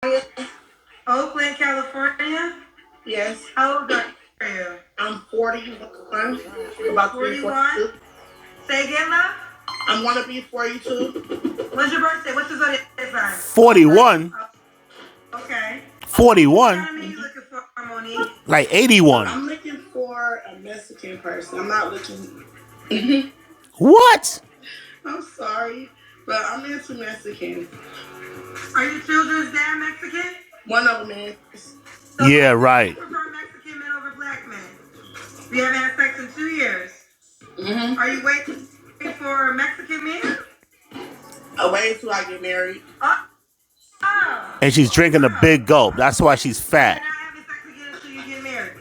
Oakland, California? Yes. How old are you? I'm 41. About 41? Say again, love? I'm gonna be 42. When's your birthday? What's your zodiac sign? 41? Okay. What 41? kind of man you looking for, Monique? Like 81. I'm looking for a Mexican person. I'm not looking. What? I'm sorry, but I'm into Mexican. Are your children's dad Mexican? One of them is. So Yeah, right. you prefer Mexican men over black men? You haven't had sex in 2 years. Mm-hmm. Are you waiting for a Mexican man? I'll wait until I get married. And she's drinking a big gulp. That's why she's fat. You're not having sex again until you get married.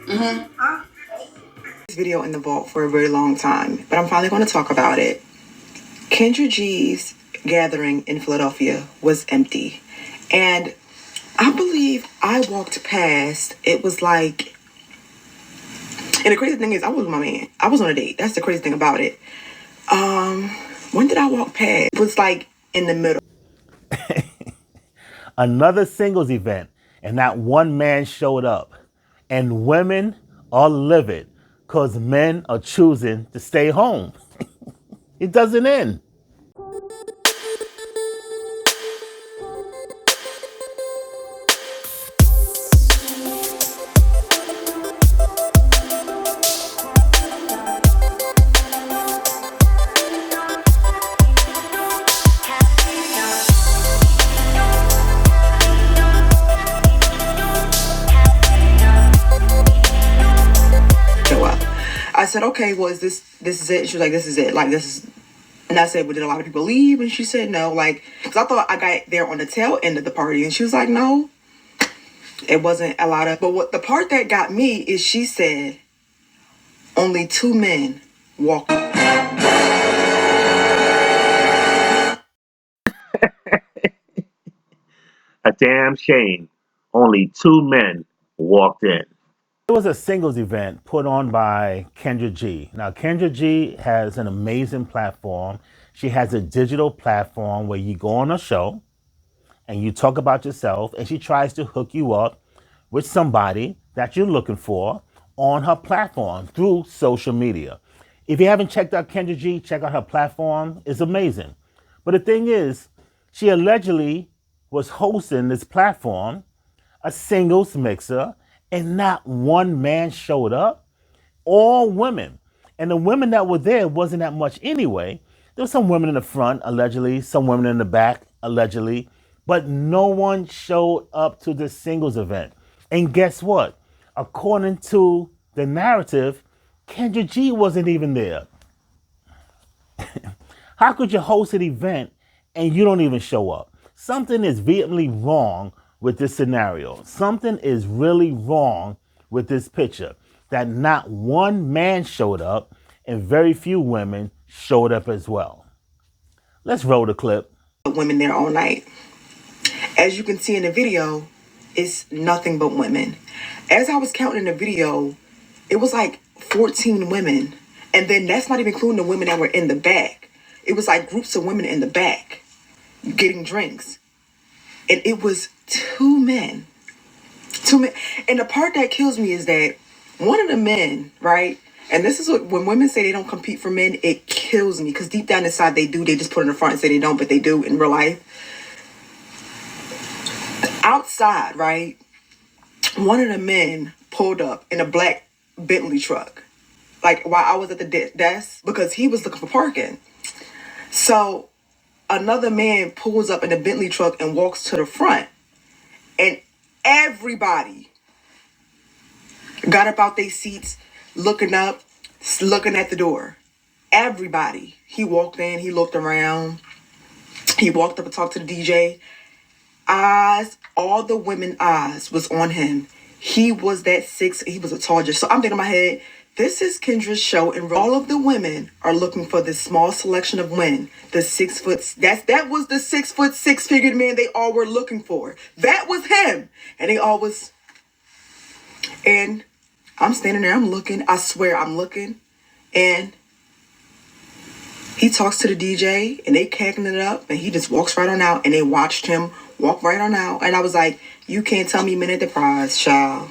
Mm-hmm. This video in the vault for a very long time, but I'm finally going to talk about it. Kendra G's gathering in Philadelphia was empty. And I believe I walked past, it was like, and the crazy thing is, I was with my man. I was on a date. That's the crazy thing about it. When did I walk past? It was like in the middle. Another singles event, and not one man showed up. And women are livid because men are choosing to stay home. It doesn't end. I said, okay, well, this is it? She was like, this is it. Like, this is, and I said, well, did a lot of people leave? And she said, no, like, because I thought I got there on the tail end of the party. And she was like, no, it wasn't a lot of, but what the part that got me is she said, only 2 men walked. A damn shame. Only 2 men walked in. It was a singles event put on by Kendra G. Now, Kendra G has an amazing platform. She has a digital platform where you go on a show and you talk about yourself, and she tries to hook you up with somebody that you're looking for on her platform through social media. If you haven't checked out Kendra G, check out her platform. It's amazing. But the thing is, she allegedly was hosting this platform, a singles mixer, and not one man showed up. All women. And the women that were there wasn't that much anyway. There were some women in the front, allegedly, some women in the back, allegedly, but no one showed up to the singles event. And guess what? According to the narrative, Kendra G wasn't even there. How could you host an event and you don't even show up? Something is vehemently wrong with this scenario. Something is really wrong with this picture that not one man showed up and very few women showed up as well. Let's roll the clip. Women there all night. As you can see in the video, it's nothing but women. As I was counting the video, it was like 14 women. And then that's not even including the women that were in the back. It was like groups of women in the back getting drinks. And it was 2 men. 2 men. And the part that kills me is that one of the men, right? And this is what, when women say they don't compete for men, it kills me. Because deep down inside they do. They just put it in the front and say they don't, but they do in real life. Outside, right? One of the men pulled up in a black Bentley truck. Like while I was at the desk because he was looking for parking. So another man pulls up in a Bentley truck and walks to the front. And everybody got up out their seats, looking up, looking at the door. Everybody. He walked in, he looked around. He walked up and talked to the DJ. Eyes, all the women eyes was on him. He was that 6, he was a tall judge. So I'm thinking in my head, this is Kendra's show, and all of the women are looking for this small selection of men. The 6 foot, that was the 6 foot, 6-figured man they all were looking for. That was him. And they all was, and I'm standing there, I'm looking, I swear I'm looking, and he talks to the DJ, and they cacking it up, and he just walks right on out, and they watched him Walk right on out. And I was like, you can't tell me men at the prize, child.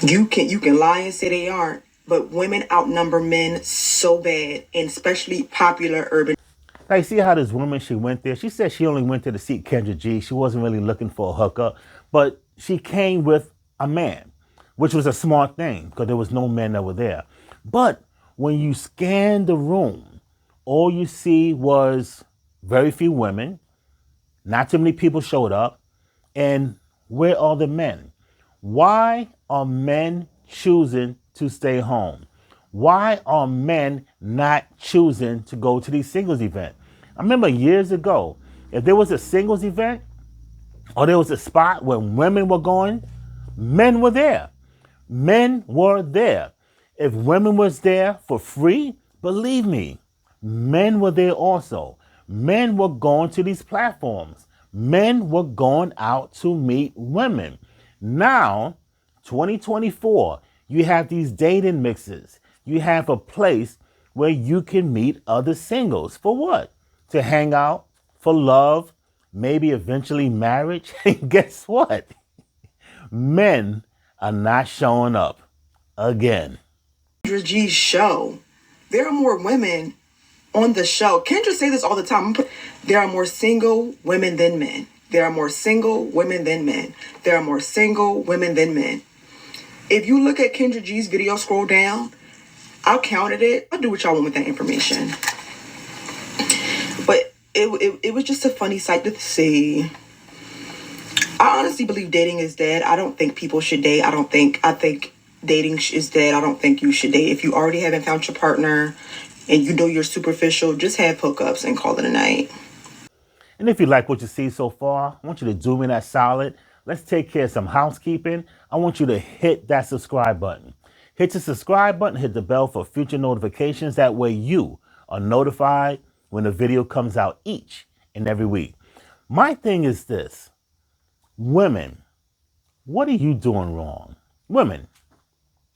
You can lie and say they aren't, but women outnumber men so bad, and especially popular urban. Now, you see how this woman, she went there? She said she only went there to see Kendra G. She wasn't really looking for a hookup, but she came with a man, which was a smart thing because there was no men that were there. But when you scan the room, all you see was very few women, not too many people showed up, and where are the men? Why are men choosing to stay home? Why are men not choosing to go to these singles events? I remember years ago, if there was a singles event or there was a spot where women were going, men were there. Men were there. If women was there for free, believe me, men were there also. Men were going to these platforms. Men were going out to meet women. Now, 2024, you have these dating mixes. You have a place where you can meet other singles. For what? To hang out, for love, maybe eventually marriage. And guess what? Men are not showing up again. Kendra G's show, there are more women on the show. Kendra say this all the time. There are more single women than men. There are more single women than men. There are more single women than men. If you look at Kendra G's video, scroll down, I counted it. I'll do what y'all want with that information. But it was just a funny sight to see. I honestly believe dating is dead. I don't think people should date. I think dating is dead. I don't think you should date. If you already haven't found your partner and you know you're superficial, just have hookups and call it a night. And if you like what you see so far, I want you to do me that solid. Let's take care of some housekeeping. I want you to hit that subscribe button. Hit the subscribe button, hit the bell for future notifications. That way you are notified when a video comes out each and every week. My thing is this. Women, what are you doing wrong? Women,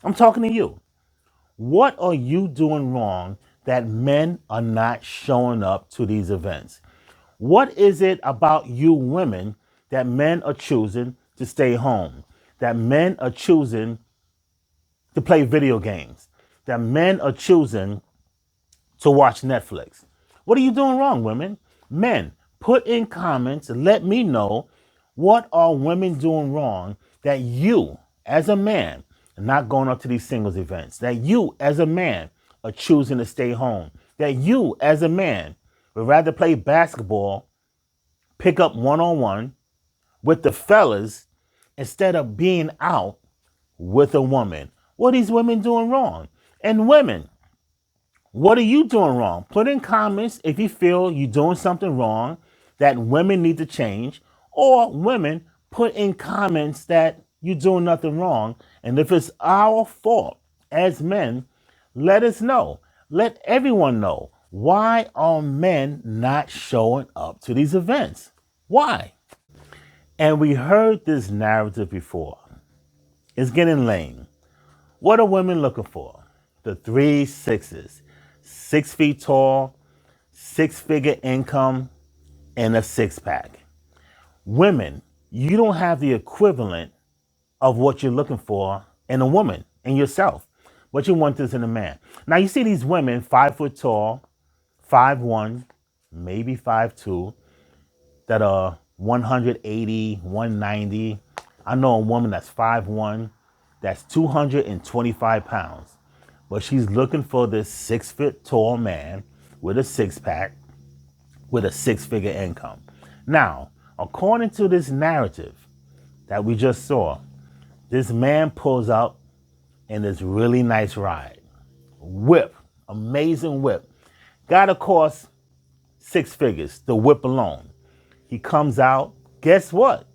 I'm talking to you. What are you doing wrong that men are not showing up to these events? What is it about you women that men are choosing to stay home? That men are choosing to play video games? That men are choosing to watch Netflix? What are you doing wrong, women? Men, put in comments and let me know, what are women doing wrong that you, as a man, are not going up to these singles events? That you, as a man, are choosing to stay home? That you, as a man, would rather play basketball, pick up one-on-one with the fellas instead of being out with a woman? What are these women doing wrong? And women, what are you doing wrong? Put in comments if you feel you're doing something wrong that women need to change, or women, put in comments that you're doing nothing wrong. And if it's our fault as men, let us know. Let everyone know. Why are men not showing up to these events? Why? And we heard this narrative before. It's getting lame. What are women looking for? The 3 6s. 6 feet tall, 6-figure income, and a 6-pack. Women, you don't have the equivalent of what you're looking for in a woman, in yourself. But you want this in a man. Now you see these women 5 foot tall, 5'1", maybe 5'2", that are 180, 190. I know a woman that's 5'1", that's 225 pounds. But she's looking for this 6 foot tall man with a 6-pack, with a 6-figure income. Now, according to this narrative that we just saw, this man pulls up in this really nice ride. Whip, amazing whip. Gotta cost 6 figures, the whip alone. He comes out, guess what?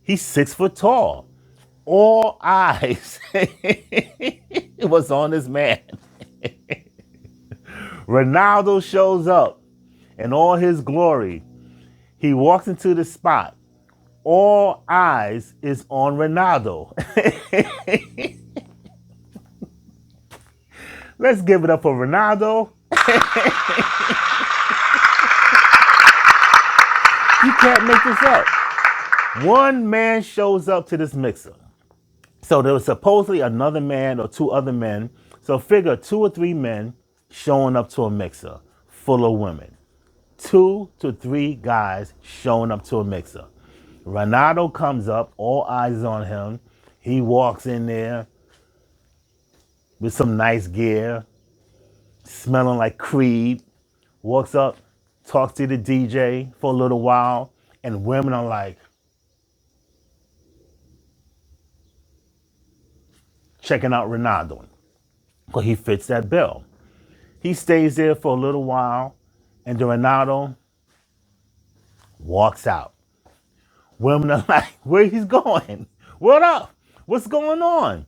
He's 6 foot tall. All eyes was on this man. Ronaldo shows up in all his glory. He walks into the spot. All eyes is on Ronaldo. Let's give it up for Ronaldo. You can't make this up. One man shows up to this mixer. So there was supposedly another man or two other men. So figure 2 or 3 men showing up to a mixer full of women. 2 to 3 guys showing up to a mixer. Ronaldo comes up, all eyes on him. He walks in there with some nice gear, smelling like Creed. Walks up, talks to the DJ for a little while, and women are like, checking out Ronaldo because he fits that bill. He stays there for a little while, and then Ronaldo walks out. Women are like, where he's going? What up? What's going on?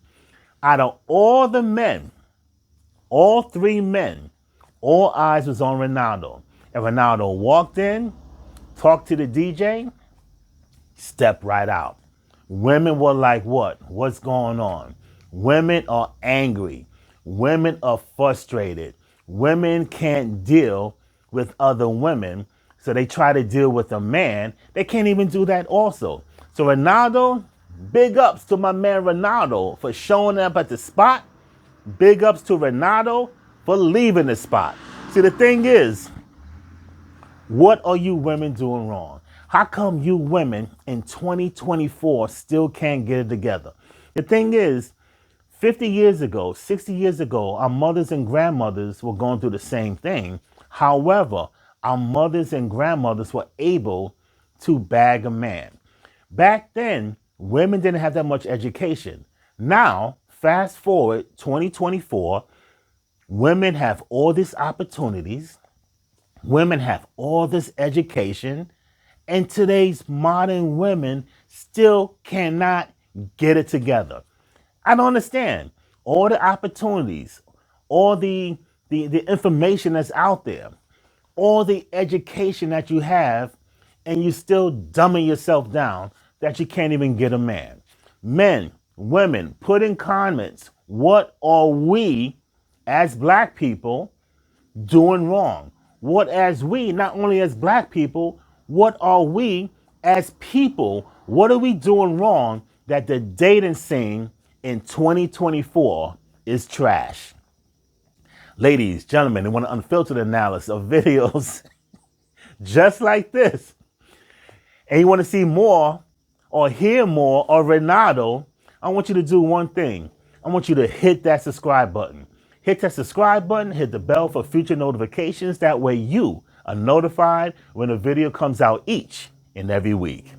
Out of all the men, all 3 men, all eyes was on Ronaldo. And Ronaldo walked in, talked to the DJ, stepped right out. Women were like, what? What's going on? Women are angry. Women are frustrated. Women can't deal with other women, so they try to deal with a man. They can't even do that also. So Ronaldo, big ups to my man Ronaldo for showing up at the spot. Big ups to Ronaldo for leaving the spot. See, the thing is, what are you women doing wrong? How come you women in 2024 still can't get it together? The thing is, 50 years ago, 60 years ago, our mothers and grandmothers were going through the same thing. However, our mothers and grandmothers were able to bag a man. Back then, women didn't have that much education. Now, fast forward 2024, women have all these opportunities. Women have all this education. And today's modern women still cannot get it together. I don't understand. All the opportunities, all the information that's out there, all the education that you have, and you still dumbing yourself down that you can't even get a man. Men, women, put in comments, what are we as black people doing wrong? What as we, not only as black people, what are we as people? What are we doing wrong that the dating scene in 2024 is trash? Ladies, gentlemen, I want an unfiltered analysis of videos just like this, and you want to see more or hear more of Ronaldo, I want you to do one thing. I want you to hit that subscribe button. Hit that subscribe button, hit the bell for future notifications. That way you are notified when a video comes out each and every week.